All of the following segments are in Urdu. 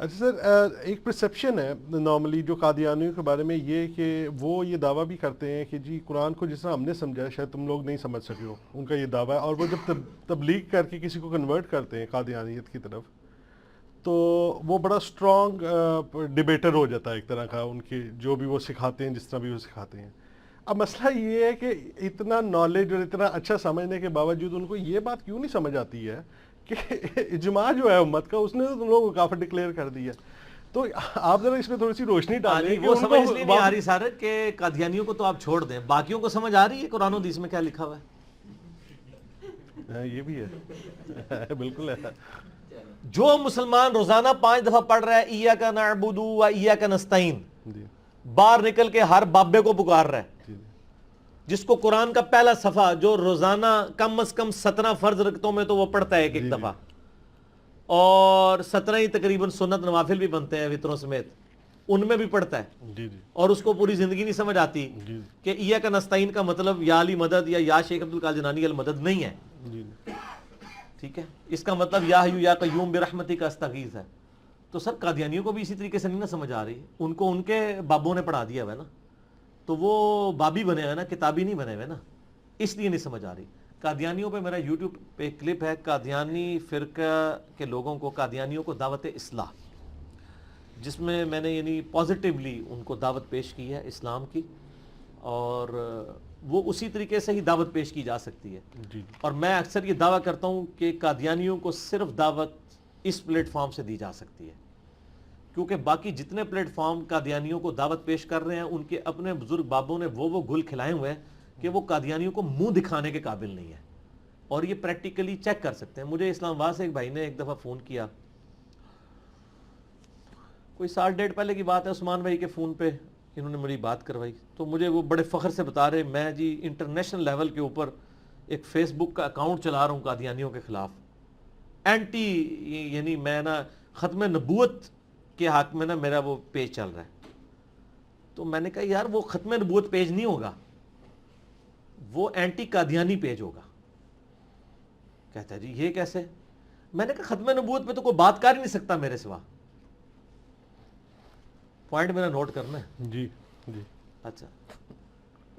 اچھا سر، ایک پرسیپشن ہے نارملی جو قادیانیوں کے بارے میں یہ کہ وہ یہ دعویٰ بھی کرتے ہیں کہ جی قرآن کو جس طرح ہم نے سمجھا ہے شاید تم لوگ نہیں سمجھ سکے ہو، ان کا یہ دعویٰ ہے. اور وہ جب تبلیغ کر کے کسی کو کنورٹ کرتے ہیں قادیانیت کی طرف تو وہ بڑا اسٹرانگ ڈبیٹر ہو جاتا ہے ایک طرح کا، ان کے جو بھی وہ سکھاتے ہیں جس طرح بھی وہ سکھاتے ہیں. اب مسئلہ یہ ہے کہ اتنا نالج اور اتنا اچھا سمجھنے کے باوجود ان کو یہ بات کیوں نہیں سمجھ آتی ہے کہ اجماع جو ہے امت کا اس نے تو تم لوگوں کو کافر ڈکلیئر کر دیا. تو آپ ذرا اس میں تھوڑی سی روشنی ڈالیں کہ وہ سمجھ اس لیے نہیں آ رہی سر کہ قادیانیوں کو تو آپ چھوڑ دیں، باقیوں کو سمجھ آ رہی ہے قرآن و حدیث میں کیا لکھا ہوا ہے. یہ بھی ہے بالکل ہے. جو مسلمان روزانہ 5 دفعہ پڑھ رہا ہے ایاک نعبد و ایاک نستعین، جی باہر نکل کے ہر بابے کو پکار رہا ہے، جی جس کو قرآن کا پہلا صفحہ جو روزانہ کم از کم 17 فرض رکعتوں میں تو وہ پڑھتا ہے ایک دفعہ، اور 17 ہی تقریباً سنت نوافل بھی بنتے ہیں وطروں سمیت، ان میں بھی پڑھتا ہے، جی جی اور اس کو پوری زندگی نہیں سمجھ آتی جی کہ ایاک نستعین کا مطلب یا علی مدد یا شیخ عبد القادر جیلانی المدد نہیں ہے. جی ٹھیک ہے، اس کا مطلب یا حیو یا قیوم برحمتک استغیث ہے. تو سر قادیانیوں کو بھی اسی طریقے سے نہیں نہ سمجھ آ رہی، ان کو ان کے بابوں نے پڑھا دیا ہوا ہے نا، تو وہ بابی بنے ہوئے نا، کتابی نہیں بنے ہوئے نا، اس لیے نہیں سمجھ آ رہی. قادیانیوں پہ میرا یوٹیوب پہ کلپ ہے، قادیانی فرقہ کے لوگوں کو، قادیانیوں کو دعوت اصلاح، جس میں میں نے یعنی پازیٹیولی ان کو دعوت پیش کی ہے اسلام کی، اور وہ اسی طریقے سے ہی دعوت پیش کی جا سکتی ہے. جی اور میں اکثر یہ دعویٰ کرتا ہوں کہ قادیانیوں کو صرف دعوت اس پلیٹ فارم سے دی جا سکتی ہے، کیونکہ باقی جتنے پلیٹ فارم قادیانیوں کو دعوت پیش کر رہے ہیں ان کے اپنے بزرگ بابوں نے وہ گل کھلائے ہوئے ہیں کہ وہ قادیانیوں کو منہ دکھانے کے قابل نہیں ہے، اور یہ پریکٹیکلی چیک کر سکتے ہیں. مجھے اسلام آباد سے ایک بھائی نے ایک دفعہ فون کیا، کوئی 1.5 سال پہلے کی بات ہے، عثمان بھائی کے فون پہ انہوں نے میری بات کروائی، تو مجھے وہ بڑے فخر سے بتا رہے میں جی انٹرنیشنل لیول کے اوپر ایک فیس بک کا اکاؤنٹ چلا رہا ہوں قادیانیوں کے خلاف، اینٹی، یعنی میں نا ختم نبوت کے حق میں نا میرا وہ پیج چل رہا ہے. تو میں نے کہا یار وہ ختم نبوت پیج نہیں ہوگا، وہ اینٹی قادیانی پیج ہوگا. کہتا ہے جی یہ کیسے؟ میں نے کہا ختم نبوت پہ تو کوئی بات کر ہی نہیں سکتا میرے سوا. پوائنٹ میرا نوٹ کرنا ہے. جی جی اچھا،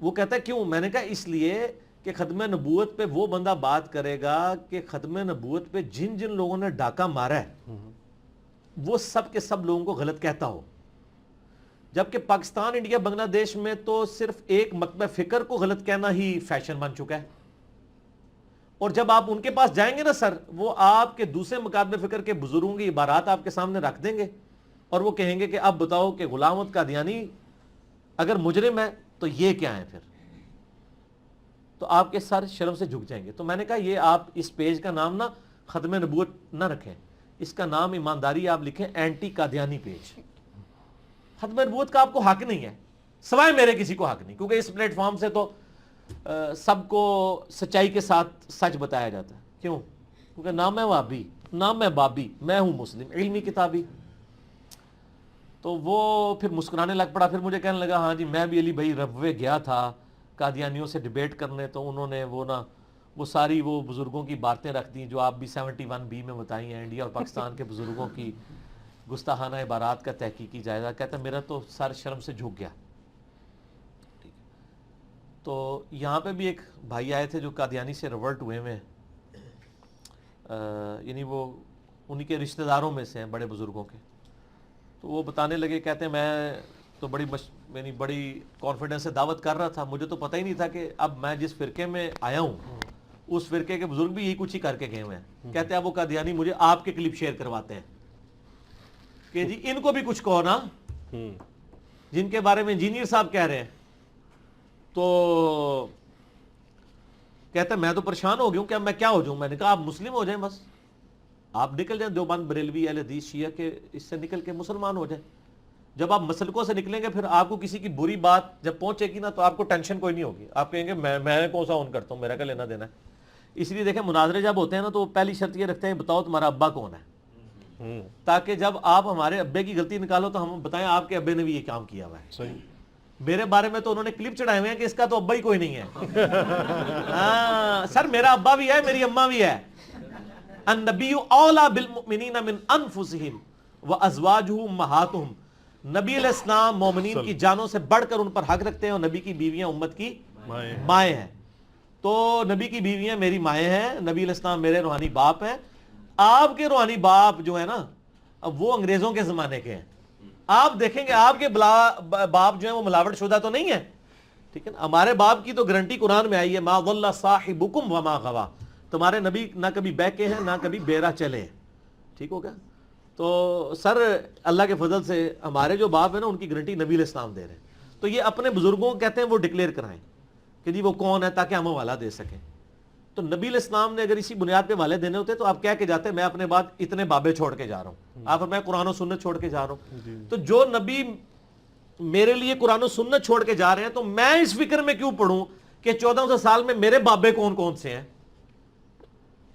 وہ کہتا ہے کیوں؟ میں نے کہا اس لیے کہ ختم نبوت پہ وہ بندہ بات کرے گا کہ ختم نبوت پہ جن جن لوگوں نے ڈاکہ مارا ہے وہ سب کے سب لوگوں کو غلط کہتا ہو، جبکہ پاکستان، انڈیا، بنگلہ دیش میں تو صرف ایک مکتبہ فکر کو غلط کہنا ہی فیشن بن چکا ہے. اور جب آپ ان کے پاس جائیں گے نا سر، وہ آپ کے دوسرے مکاتب فکر کے بزرگوں کی عبارات آپ کے سامنے رکھ دیں گے، اور وہ کہیں گے کہ اب بتاؤ کہ غلام احمد قادیانی اگر مجرم ہے تو یہ کیا ہے پھر؟ تو آپ کے سر شرم سے جھک جائیں گے. تو میں نے کہا یہ آپ اس پیج کا نام نا ختم نبوت نہ رکھیں، اس کا نام ایمانداری آپ لکھیں اینٹی قادیانی پیج. ختم نبوت کا آپ کو حق نہیں ہے، سوائے میرے کسی کو حق نہیں، کیونکہ اس پلیٹ فارم سے تو سب کو سچائی کے ساتھ سچ بتایا جاتا ہے. کیوں؟ کیونکہ نام ہے وابی، نام ہے بابی، میں ہوں مسلم علمی کتابی. تو وہ پھر مسکرانے لگ پڑا، پھر مجھے کہنے لگا ہاں جی میں بھی علی بھائی ربوے گیا تھا قادیانیوں سے ڈیبیٹ کرنے، تو انہوں نے وہ ساری وہ بزرگوں کی باتیں رکھ دیں جو آپ بھی 71B میں بتائی ہیں، انڈیا اور پاکستان کے بزرگوں کی گستاخانہ عبارات کا تحقیقی جائزہ. کہتا ہے میرا تو سر شرم سے جھک گیا. تو یہاں پہ بھی ایک بھائی آئے تھے جو قادیانی سے ریورٹ ہوئے ہوئے ہیں، یعنی وہ انہی کے رشتہ داروں میں سے ہیں بڑے بزرگوں کے. تو وہ بتانے لگے، کہتے ہیں میں تو یعنی بڑی کانفیڈنس سے دعوت کر رہا تھا، مجھے تو پتہ ہی نہیں تھا کہ اب میں جس فرقے میں آیا ہوں اس فرقے کے بزرگ بھی یہی کچھ ہی کر کے گئے ہوئے ہیں. کہتے ہیں اب وہ قادیانی مجھے آپ کے کلپ شیئر کرواتے ہیں کہ جی ان کو بھی کچھ کہو نا، جن کے بارے میں انجینئر صاحب کہہ رہے ہیں. تو کہتا ہے میں تو پریشان ہو گیا ہوں کہ اب میں کیا ہو جاؤں. میں نے کہا آپ مسلم ہو جائیں، بس آپ نکل جائیں دیوبند، بریلوی، اہل حدیث، شیعہ کے اس سے نکل کے مسلمان ہو جائیں. جب آپ مسلکوں سے نکلیں گے پھر آپ کو کسی کی بری بات جب پہنچے گی نا تو آپ کو ٹینشن کوئی نہیں ہوگی، آپ کہیں گے میں کون سا اون کرتا ہوں، میرا کیا لینا دینا ہے. اس لیے دیکھیں مناظرے جب ہوتے ہیں نا تو پہلی شرط یہ رکھتے ہیں بتاؤ تمہارا ابا کون ہے، تاکہ جب آپ ہمارے ابے کی غلطی نکالو تو ہم بتائیں آپ کے ابے نے بھی یہ کام کیا ہوا ہے. صحیح. میرے بارے میں تو انہوں نے کلپ چڑھائے ہوئے ہیں کہ اس کا تو ابا ہی کوئی نہیں ہے. ہاں سر میرا ابا بھی ہے، میری اماں بھی ہے. النبی اولیٰ بالمؤمنین من انفسہم وَأَزْوَاجُهُ أُمَّهَاتُهُمْ، نبی علیہ السلام مومنین کی جانوں سے بڑھ کر ان پر حق رکھتے ہیں، اور نبی کی بیویاں امت کی مائیں ہیں۔ تو نبی کی بیویاں میری مائیں ہیں، نبی علیہ السلام میرے روحانی باپ ہیں۔ آپ کے روحانی باپ جو ہے نا وہ انگریزوں کے زمانے کے ہیں، آپ دیکھیں گے آپ کے باپ جو ہیں وہ ملاوٹ شدہ تو نہیں ہے، ٹھیک ہے نا۔ ہمارے باپ کی تو گارنٹی قرآن میں آئی ہے، ما ضل صاحبکم وما غوا، تمہارے نبی نہ کبھی بہکے ہیں نہ کبھی بے راہ چلے ہیں، ٹھیک ہو گیا۔ تو سر اللہ کے فضل سے ہمارے جو باپ ہیں نا ان کی گارنٹی نبی علیہ السلام دے رہے ہیں، تو یہ اپنے بزرگوں کو کہتے ہیں وہ ڈکلیئر کرائیں کہ جی وہ کون ہے تاکہ ہم حوالہ دے سکیں۔ تو نبی علیہ السلام نے اگر اسی بنیاد پہ حوالے دینے ہوتے تو آپ کہہ کے جاتے ہیں میں اپنے بعد اتنے بابے چھوڑ کے جا رہا ہوں، آپ میں قرآن و سنت چھوڑ کے جا رہا ہوں۔ تو جو نبی میرے لیے قرآن و سنت چھوڑ کے جا رہے ہیں تو میں اس فکر میں کیوں پڑھوں کہ 1400 سال میں میرے بابے کون کون سے ہیں؟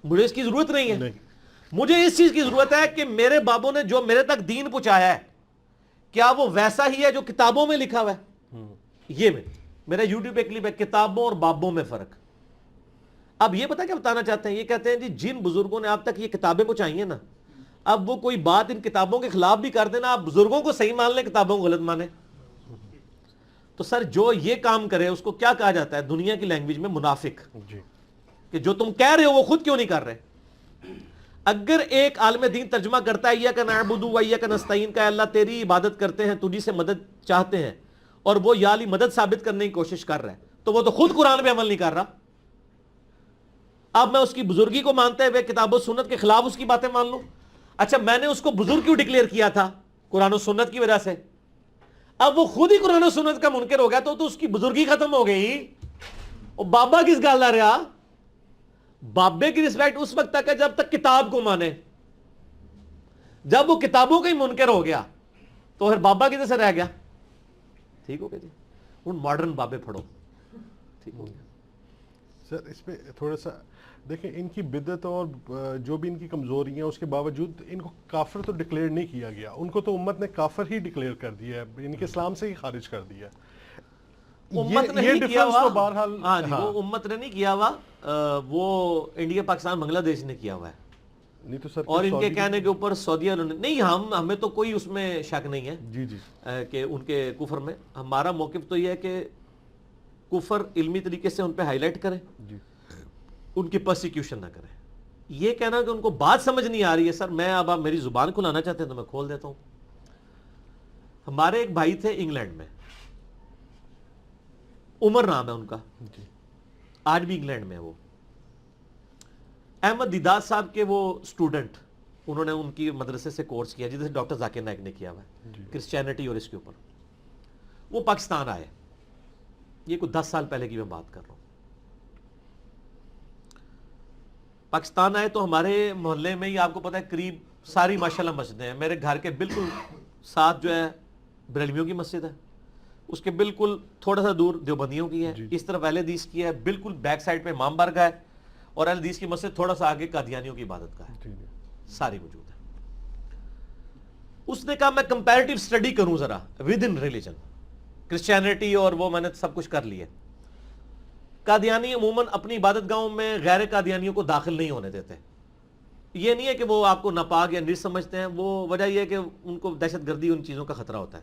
مجھے اس کی ضرورت نہیں ہے۔ مجھے اس چیز کی ضرورت ہے کہ میرے بابوں نے جو میرے تک دین پہنچایا ہے کیا وہ ویسا ہی ہے جو کتابوں میں لکھا ہوا ہے؟ یہ میرا یوٹیوب پہ کلپ ہے کتابوں اور بابوں میں فرق۔ اب یہ پتہ کیا بتانا چاہتے ہیں، یہ کہتے ہیں جی جن بزرگوں نے آپ تک یہ کتابیں پہنچائی ہیں نا، اب وہ کوئی بات ان کتابوں کے خلاف بھی کر دینا، آپ بزرگوں کو صحیح مان لیں کتابوں کو غلط مانیں۔ تو سر جو یہ کام کرے اس کو کیا کہا جاتا ہے دنیا کی لینگویج میں؟ منافق، کہ جو تم کہہ رہے ہو وہ خود کیوں نہیں کر رہے۔ اگر ایک عالم دین ترجمہ کرتا ہے ایاک نعبد و ایاک نستعین کا، اللہ تیری عبادت کرتے ہیں تجھی سے مدد چاہتے ہیں، اور وہ یا علی مدد ثابت کرنے کی کوشش کر رہا ہے، تو وہ تو خود قرآن پہ عمل نہیں کر رہا۔ اب میں اس کی بزرگی کو مانتے ہوئے کتاب و سنت کے خلاف اس کی باتیں مان لوں؟ اچھا میں نے اس کو بزرگ کیوں ڈکلیئر کیا تھا؟ قرآن و سنت کی وجہ سے۔ اب وہ خود ہی قرآن و سنت کا منکر ہو گیا تو اس کی بزرگی ختم ہو گئی، اور بابا کس گل نہ رہا۔ بابے کی رسپیکٹ اس وقت تک ہے جب تک کتاب کو مانے، جب وہ کتابوں کا ہی منکر ہو گیا تو پھر بابا کدھر سے رہ گیا؟ ٹھیک ہو گیا جی، ان ماڈرن بابے پڑھو، ٹھیک ہو گیا۔ سر اس پہ تھوڑا سا دیکھیں، ان کی بدعت اور جو بھی ان کی کمزوریاں اس کے باوجود ان کو کافر تو ڈکلیئر نہیں کیا گیا، ان کو تو امت نے کافر ہی ڈکلیئر کر دیا ہے، ان کے اسلام سے ہی خارج کر دیا۔ امت نے نہیں کیا ہوا، بہرحال ہاں جی وہ امت نے نہیں کیا ہوا، وہ انڈیا پاکستان بنگلہ دیش نے کیا ہوا ہے، نہیں تو سر اور ان کے کہنے کے اوپر سعودیہ نہیں، ہمیں تو کوئی اس میں شک نہیں ہے جی جی کہ ان کے کفر میں۔ ہمارا موقف تو یہ ہے کہ کفر علمی طریقے سے ان پہ ہائی لائٹ کریں، ان کی پرسیکیوشن نہ کریں۔ یہ کہنا کہ ان کو بات سمجھ نہیں آ رہی ہے، سر میں اب آپ میری زبان کھلانا چاہتے ہیں تو میں کھول دیتا ہوں۔ ہمارے ایک بھائی تھے انگلینڈ میں، عمر نام ہے ان کا، آج بھی انگلینڈ میں وہ احمد دیدار صاحب کے وہ سٹوڈنٹ، انہوں نے ان کی مدرسے سے کورس کیا جیسے ڈاکٹر ذاکر نائک نے کیا ہوا ہے کرسچینٹی اور اس کے اوپر۔ وہ پاکستان آئے، یہ کوئی 10 سال پہلے کی میں بات کر رہا ہوں۔ پاکستان آئے تو ہمارے محلے میں ہی آپ کو پتہ ہے قریب ساری ماشاءاللہ مسجدیں ہیں، میرے گھر کے بالکل ساتھ جو ہے بریلویوں کی مسجد ہے، اس کے بالکل تھوڑا سا دور دیوبندیوں کی ہے، اس طرف اہل حدیث کی ہے، بالکل بیک سائڈ پہ امام بارگاہ ہے، اور اہل حدیث کی مسجد تھوڑا سا آگے قادیانیوں کی عبادت کا ہے، ساری موجود ہے۔ اس نے کہا میں کمپیریٹیو سٹڈی کروں ذرا ود ان ریلیجن، کرسچینٹی اور وہ میں نے سب کچھ کر لیا۔ قادیانی عموماً اپنی عبادت گاہوں میں غیر قادیانیوں کو داخل نہیں ہونے دیتے، یہ نہیں ہے کہ وہ آپ کو ناپاک یا نجس سمجھتے ہیں، وہ وجہ یہ ہے کہ ان کو دہشت گردی ان چیزوں کا خطرہ ہوتا ہے،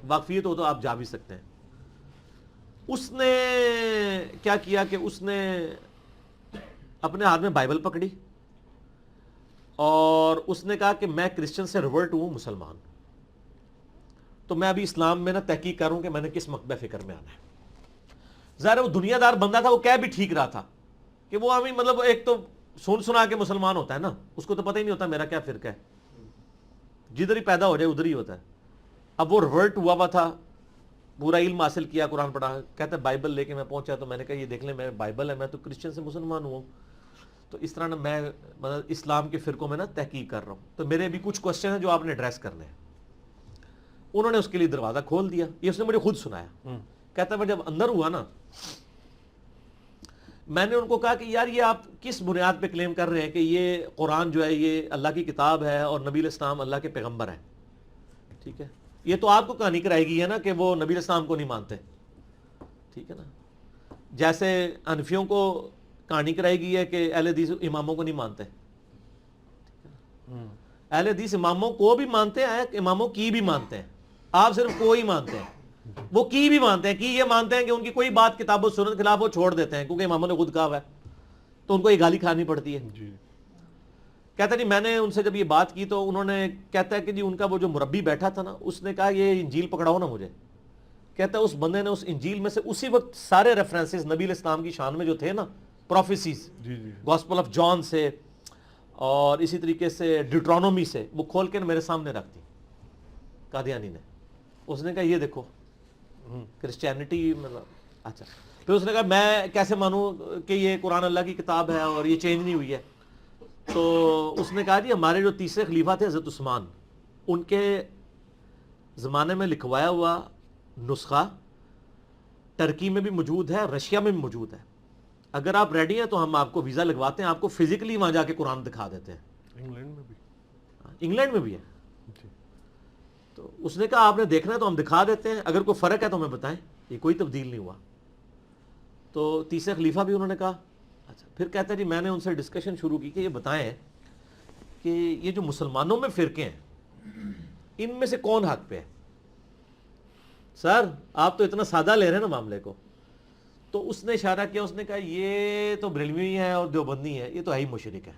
واقفیت ہو تو آپ جا بھی سکتے ہیں۔ اس نے کیا کیا کہ اس نے اپنے ہاتھ میں بائبل پکڑی اور اس نے کہا کہ میں کرسچن سے ریورٹ ہوں مسلمان، تو میں ابھی اسلام میں نا تحقیق کروں کہ میں نے کس مکتبہ فکر میں آنا ہے۔ ظاہر وہ دنیا دار بندہ تھا، وہ کہہ بھی ٹھیک رہا تھا کہ وہ ہمیں مطلب ایک تو سنا کے مسلمان ہوتا ہے نا، اس کو تو پتہ ہی نہیں ہوتا میرا کیا فرقہ ہے، جدھر ہی پیدا ہو جائے ادھر ہی ہوتا ہے۔ اب وہ ریورٹ ہوا تھا، پورا علم حاصل کیا، قرآن پڑھا، کہتا ہے بائبل لے کے میں پہنچا تو میں نے کہا یہ دیکھ لیں میں بائبل ہے، میں تو کرسچن سے مسلمان ہوں، تو اس طرح نا میں مطلب اسلام کے فرقوں میں نا تحقیق کر رہا ہوں، تو میرے بھی کچھ کوسچن ہیں جو آپ نے ایڈریس کرنے ہیں۔ انہوں نے اس کے لیے دروازہ کھول دیا، یہ اس نے مجھے خود سنایا، کہتا ہے میں جب اندر ہوا نا میں نے ان کو کہا کہ یار یہ آپ کس بنیاد پہ کلیم کر رہے ہیں کہ یہ قرآن جو ہے یہ اللہ کی کتاب ہے اور نبی علیہ السلام اللہ کے پیغمبر ہیں، ٹھیک ہے، یہ تو آپ کو کہانی کرائے گی ہے نا کہ وہ نبی علیہ السلام کو نہیں مانتے، ٹھیک ہے نا، جیسے حنفیوں کو کہانی کرائے گی ہے کہ اہل حدیث اماموں کو نہیں مانتے، اہل حدیث اماموں کو بھی مانتے ہیں, اماموں کی بھی مانتے ہیں. آپ صرف کو ہی مانتے ہیں, وہ کی بھی مانتے ہیں. کی یہ مانتے ہیں کہ ان کی کوئی بات کتاب و سنت خلاف وہ چھوڑ دیتے ہیں کیونکہ اماموں نے خود کہا ہوا ہے, تو ان کو یہ گالی کھانی پڑتی ہے. جی کہتا جی میں نے ان سے جب یہ بات کی تو انہوں نے, کہتا ہے کہ جی ان کا وہ جو مربی بیٹھا تھا نا, اس نے کہا یہ انجیل پکڑاؤ نا مجھے. کہتا ہے اس بندے نے اس انجیل میں سے اسی وقت سارے ریفرنسز نبی علیہ السلام کی شان میں جو تھے نا, پروفیسیز, جی جی گاسپل آف جان سے اور اسی طریقے سے ڈیوٹرانومی سے, وہ کھول کے میرے سامنے رکھ دی قادیانی نے. اس نے کہا یہ دیکھو کرسچینٹی مطلب. اچھا پھر اس نے کہا میں کیسے مانوں کہ یہ قرآن اللہ کی کتاب ہے اور یہ چینج نہیں ہوئی ہے. تو اس نے کہا جی ہمارے جو تیسرے خلیفہ تھے حضرت عثمان, ان کے زمانے میں لکھوایا ہوا نسخہ ترکی میں بھی موجود ہے, رشیا میں بھی موجود ہے. اگر آپ ریڈی ہیں تو ہم آپ کو ویزا لگواتے ہیں, آپ کو فزیکلی وہاں جا کے قرآن دکھا دیتے ہیں. انگلینڈ میں بھی. انگلینڈ میں بھی ہے. جی تو اس نے کہا آپ نے دیکھنا ہے تو ہم دکھا دیتے ہیں, اگر کوئی فرق ہے تو ہمیں بتائیں, یہ کوئی تبدیل نہیں ہوا. تو تیسرے خلیفہ بھی انہوں نے کہا. اچھا پھر کہتا ہے جی میں نے ان سے ڈسکشن شروع کی کہ یہ بتائیں کہ یہ جو مسلمانوں میں فرقے ہیں ان میں سے کون حق پہ ہے. سر آپ تو اتنا سادہ لے رہے ہیں نا معاملے کو. تو اس نے اشارہ کیا, اس نے کہا یہ تو بریلوی ہے اور دیوبندی ہے, یہ تو ہے ہی مشرک ہے.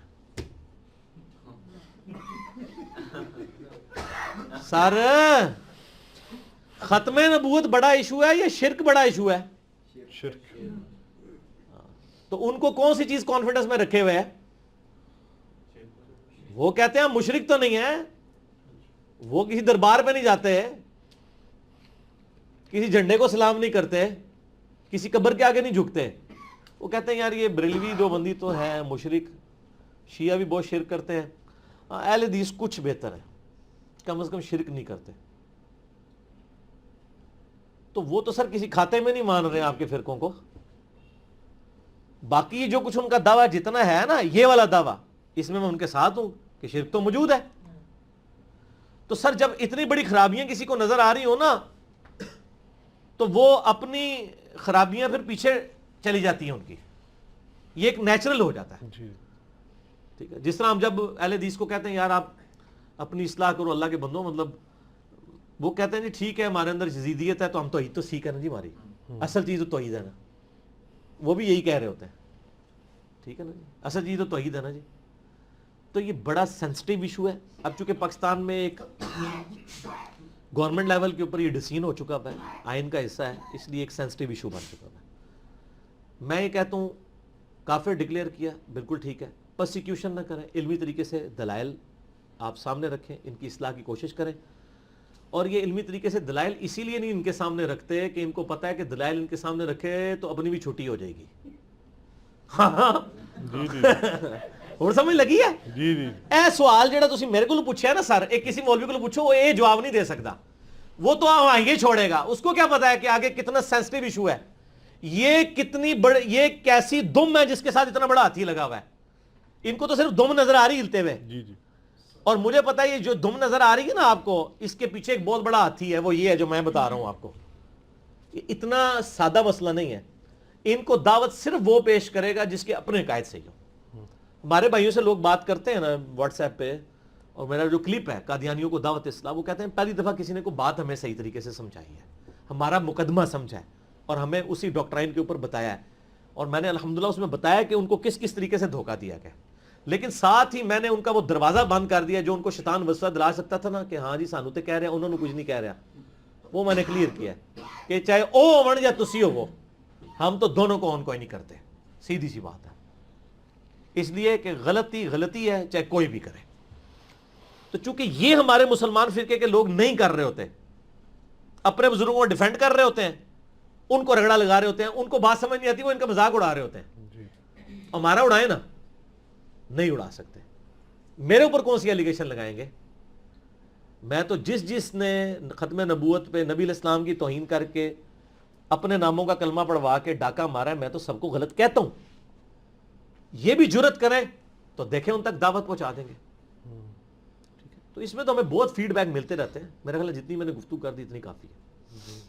سر ختم نبوت بڑا ایشو ہے یا شرک بڑا ایشو ہے؟ شرک. تو ان کو کون سی چیز کانفیڈنس میں رکھے ہوئے ہے؟ وہ کہتے ہیں مشرک تو نہیں ہے, وہ کسی دربار پہ نہیں جاتے, کسی جھنڈے کو سلام نہیں کرتے, کسی قبر کے آگے نہیں جھکتے. وہ کہتے ہیں یار یہ بریلوی دیوبندی تو ہے مشرک, شیعہ بھی بہت شرک کرتے ہیں, اہل حدیث کچھ بہتر ہے, کم از کم شرک نہیں کرتے. تو وہ تو سر کسی کھاتے میں نہیں مان رہے آپ کے فرقوں کو. باقی جو کچھ ان کا دعویٰ جتنا ہے نا, یہ والا دعویٰ, اس میں ان کے ساتھ ہوں کہ شرک تو موجود ہے. تو سر جب اتنی بڑی خرابیاں کسی کو نظر آ رہی ہو نا, تو وہ اپنی خرابیاں پھر پیچھے چلی جاتی ہیں ان کی, یہ ایک نیچرل ہو جاتا ہے. جی ٹھیک ہے, جس طرح ہم جب اہل حدیث کو کہتے ہیں یار آپ اپنی اصلاح کرو اللہ کے بندوں, مطلب وہ کہتے ہیں جی ٹھیک ہے ہمارے اندر یزیدیت ہے تو ہم توحید تو سیکھ ہے نا جی, ہماری اصل چیز تو توحید ہے نا. وہ بھی یہی کہہ رہے ہوتے ہیں, ٹھیک ہے نا جی, اصل چیز تو توحید ہے نا جی. تو یہ بڑا سینسٹیو ایشو ہے. اب چونکہ پاکستان میں ایک گورنمنٹ لیول کے اوپر یہ ڈسین ہو چکا ہے, آئین کا حصہ ہے, اس لیے ایک سینسٹیو ایشو بن چکا ہے. میں یہ کہتا ہوں کافر ڈکلیئر کیا بالکل ٹھیک ہے, پرسیکیوشن نہ کریں, علمی طریقے سے دلائل آپ سامنے رکھیں, ان کی اصلاح کی کوشش کریں. اور یہ علمی طریقے سے دلائل اسی لیے نہیں ان کے سامنے رکھتے کہ ان کو پتہ ہے کہ دلائل ان کے سامنے رکھے تو اپنی بھی چھٹی ہو جائے گی. ہاں جی جی اور سمجھ لگی ہے. جی جی اے سوال جڑا تسی میرے کو پوچھا ہے نا سر, ایک کسی مولوی کو پوچھو وہ یہ جواب نہیں دے سکتا, وہ تو آگے چھوڑے گا. اس کو کیا پتا ہے کہ آگے کتنا سینسٹیو ایشو ہے, یہ کتنی بڑی, یہ کیسی دم ہے جس کے ساتھ اتنا بڑا ہاتھی لگا ہوا ہے. ان کو تو صرف دم نظر آ رہی ہلتے ہوئے, جی جی اور مجھے پتا ہے یہ جو دم نظر آ رہی ہے نا آپ کو, اس کے پیچھے ایک بہت بڑا ہاتھی ہے, وہ یہ ہے جو میں بتا رہا ہوں آپ کو. یہ اتنا سادہ مسئلہ نہیں ہے. ان کو دعوت صرف وہ پیش کرے گا جس کے اپنے عقائد صحیح ہو. ہمارے بھائیوں سے لوگ بات کرتے ہیں نا واٹس ایپ پہ, اور میرا جو کلپ ہے قادیانیوں کو دعوت اسلام, وہ کہتے ہیں پہلی دفعہ کسی نے کو بات ہمیں صحیح طریقے سے سمجھائی ہے, ہمارا مقدمہ سمجھا ہے اور ہمیں اسی ڈاکٹرائن کے اوپر بتایا ہے, اور میں نے الحمدللہ اس میں بتایا کہ ان کو کس کس طریقے سے دھوکہ دیا گیا. لیکن ساتھ ہی میں نے ان کا وہ دروازہ بند کر دیا جو ان کو شیطان وسوسہ دلا سکتا تھا نا کہ ہاں جی سانو تے کہہ رہے ہیں, انہوں نے کچھ نہیں کہہ رہا, وہ میں نے کلیئر کیا کہ چاہے او ہون یا تسی ہو, وہ ہم تو دونوں کو کوئی نہیں کرتے. سیدھی سی بات ہے. اس لیے کہ غلطی غلطی ہے چاہے کوئی بھی کرے. تو چونکہ یہ ہمارے مسلمان فرقے کے لوگ نہیں کر رہے ہوتے, اپنے بزرگوں کو ڈیفینڈ کر رہے ہوتے ہیں, ان کو رگڑا لگا رہے ہوتے ہیں, ان کو بات سمجھ نہیں آتی, وہ ان کا مذاق اڑا رہے ہوتے ہیں. ہمارا اڑائے نا, نہیں اڑا سکتے. میرے اوپر کون سی ایلیگیشن لگائیں گے؟ میں تو جس نے ختم نبوت پہ نبی علیہ السلام کی توہین کر کے اپنے ناموں کا کلمہ پڑھوا کے ڈاکہ مارا ہے, میں تو سب کو غلط کہتا ہوں. یہ بھی جرت کریں تو دیکھیں ان تک دعوت پہنچا دیں گے. تو اس میں تو ہمیں بہت فیڈ بیک ملتے رہتے ہیں. میرا خیال ہے جتنی میں نے گفتگو کر دی اتنی کافی ہے.